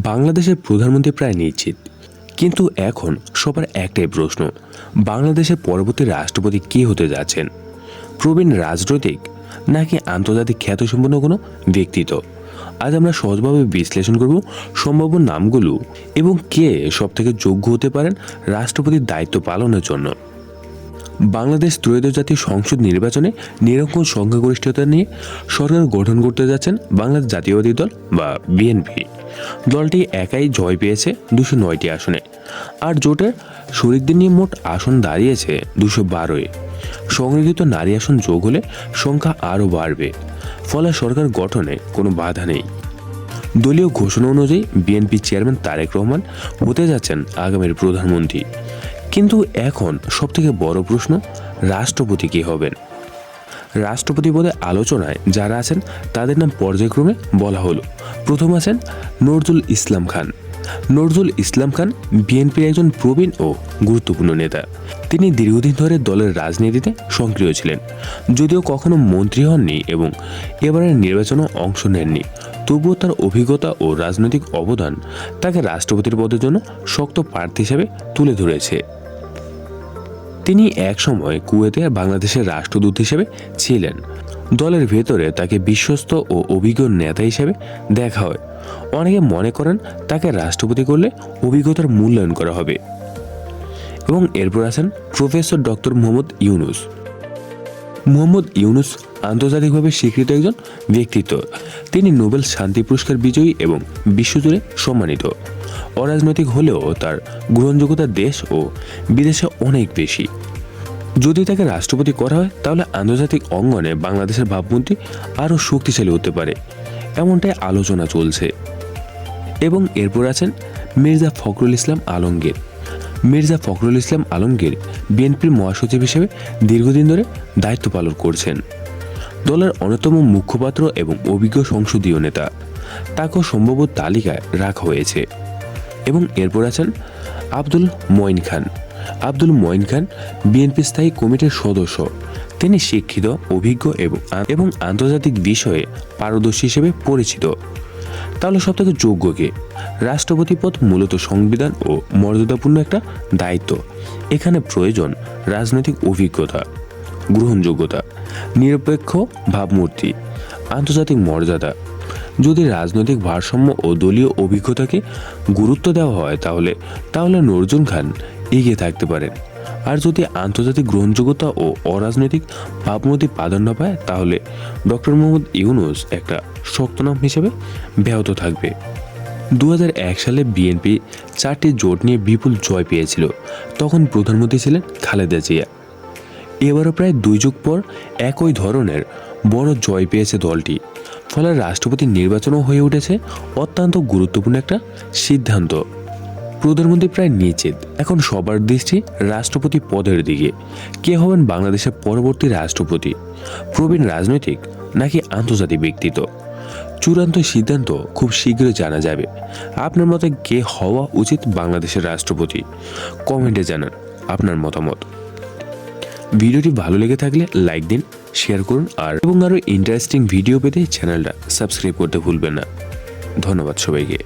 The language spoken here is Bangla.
বাংলাদেশের প্রধানমন্ত্রী প্রায় নিশ্চিত, কিন্তু এখন সবার একটাই প্রশ্ন, বাংলাদেশের পরবর্তী রাষ্ট্রপতি কে হতে যাচ্ছেন? প্রবীণ রাজনৈতিক নাকি আন্তর্জাতিক খ্যাতিসম্পন্ন কোনো ব্যক্তিত্ব? আজ আমরা সহজভাবে বিশ্লেষণ করব সম্ভাব্য নামগুলো এবং কে সবথেকে যোগ্য হতে পারেন রাষ্ট্রপতির দায়িত্ব পালনের জন্য। বাংলাদেশ ত্রয়োদশ জাতীয় সংসদ নির্বাচনে নিরঙ্কুশ সংখ্যাগরিষ্ঠতা নিয়ে সরকার গঠন করতে যাচ্ছেন বাংলাদেশ জাতীয়বাদী দল বা বিএনপি। দলটি একাই জয় পেয়েছে 209টি আসনে, আর জোটের শরিকদের নিয়ে মোট আসন দাঁড়িয়েছে 212-এ। সংরক্ষিত নারী আসন যোগ হলে সংখ্যা আরও বাড়বে, ফলে সরকার গঠনে কোনো বাধা নেই। দলীয় ঘোষণা অনুযায়ী বিএনপি চেয়ারম্যান তারেক রহমান হতে যাচ্ছেন আগামীর প্রধানমন্ত্রী। কিন্তু এখন সবথেকে বড় প্রশ্ন, রাষ্ট্রপতি কে হবেন? রাষ্ট্রপতি পদে আলোচনায় যারা আছেন তাদের নাম পর্যায়ক্রমে বলা হলো। প্রথম আছেন নজরুল ইসলাম খান। নজরুল ইসলাম খান বিএনপির একজন প্রবীণ ও গুরুত্বপূর্ণ নেতা। তিনি দীর্ঘদিন ধরে দলের রাজনীতিতে সক্রিয় ছিলেন, যদিও কখনো মন্ত্রী হননি এবং এবারের নির্বাচনেও অংশ নেননি। তবুও তার অভিজ্ঞতা ও রাজনৈতিক অবদান তাকে রাষ্ট্রপতির পদের জন্য শক্ত প্রার্থী হিসেবে তুলে ধরেছে। তিনি একসময় কুয়েতে বাংলাদেশের রাষ্ট্রদূত হিসেবে ছিলেন। দলের ভেতরে তাকে বিশ্বস্ত ও অভিজ্ঞ নেতা হিসেবে দেখা হয়। অনেকে মনে করেন তাকে রাষ্ট্রপতি করলে অভিজ্ঞতার মূল্যায়ন করা হবে। এবং এরপর আছেন প্রফেসর ডক্টর মোহাম্মদ ইউনুস। মোহাম্মদ ইউনুস আন্তর্জাতিকভাবে স্বীকৃত একজন ব্যক্তিত্ব। তিনি নোবেল শান্তি পুরস্কার বিজয়ী এবং বিশ্বজুড়ে সম্মানিত। অরাজনৈতিক হলেও তার গ্রহণযোগ্যতা দেশ ও বিদেশে অনেক বেশি। যদি তাকে রাষ্ট্রপতি করা হয় তাহলে আন্তর্জাতিক অঙ্গনে বাংলাদেশের ভাবমূর্তি আরও শক্তিশালী হতে পারে, এমনটাই আলোচনা চলছে। এবং এরপর আছেন মির্জা ফখরুল ইসলাম আলমগীর। মির্জা ফখরুল ইসলাম আলমগীর বিএনপির মহাসচিব হিসেবে দীর্ঘদিন ধরে দায়িত্ব পালন করছেন। দলের অন্যতম মুখপাত্র এবং অভিজ্ঞ সংসদীয় নেতা, তাকেও সম্ভাব্য তালিকায় রাখা হয়েছে। এবং এরপর আছেন আব্দুল মঈন খান। আব্দুল মঈন খান বিএনপি স্থায়ী কমিটির সদস্য। তিনি শিক্ষিত, অভিজ্ঞ এবং আন্তর্জাতিক বিষয়ে পারদর্শী হিসেবে পরিচিত। তাহলে সবথেকে যোগ্য কে? রাষ্ট্রপতি পদ মূলত সংবিধান ও মর্যাদাপূর্ণ একটা দায়িত্ব। এখানে প্রয়োজন রাজনৈতিক অভিজ্ঞতা, গ্রহণযোগ্যতা, নিরপেক্ষ ভাবমূর্তি, আন্তর্জাতিক মর্যাদা। যদি রাজনৈতিক ভারসাম্য ও দলীয় অভিজ্ঞতাকে গুরুত্ব দেওয়া হয় তাহলে নজরুল খান এগিয়ে থাকতে পারেন। আর যদি আন্তর্জাতিক গ্রহণযোগ্যতা ও অরাজনৈতিক ভাবমূর্তি প্রাধান্য পায় তাহলে ডক্টর মোহাম্মদ ইউনুস একটা শক্ত নাম হিসেবে ব্যাহত থাকবে। 2001 সালে বিএনপি 4টি জোট নিয়ে বিপুল জয় পেয়েছিল। তখন প্রধানমন্ত্রী ছিলেন খালেদা জিয়া। এবারও প্রায় 2 যুগ পর একই ধরনের বড় জয় পেয়েছে দলটি। ফলে রাষ্ট্রপতি নির্বাচনও হয়ে উঠেছে অত্যন্ত গুরুত্বপূর্ণ একটা সিদ্ধান্ত। প্রধানমন্ত্রী প্রায় নিশ্চিত। এখন সবার দৃষ্টি রাষ্ট্রপতি পদের দিকে। কে হবেন বাংলাদেশের পরবর্তী রাষ্ট্রপতি? প্রবীণ রাজনৈতিক নাকি আন্তর্জাতিক ব্যক্তিত্ব? চূড়ান্ত সিদ্ধান্ত খুব শীঘ্রই জানা যাবে। আপনার মতে কে হওয়া উচিত বাংলাদেশের রাষ্ট্রপতি? কমেন্টে জানান আপনার মতামত। ভিডিওটি ভালো লেগে থাকলে লাইক দিন, শেয়ার করুন এবং আরও ইন্টারেস্টিং ভিডিও পেতে চ্যানেলটা সাবস্ক্রাইব করতে ভুলবেন না। ধন্যবাদ সবাইকে।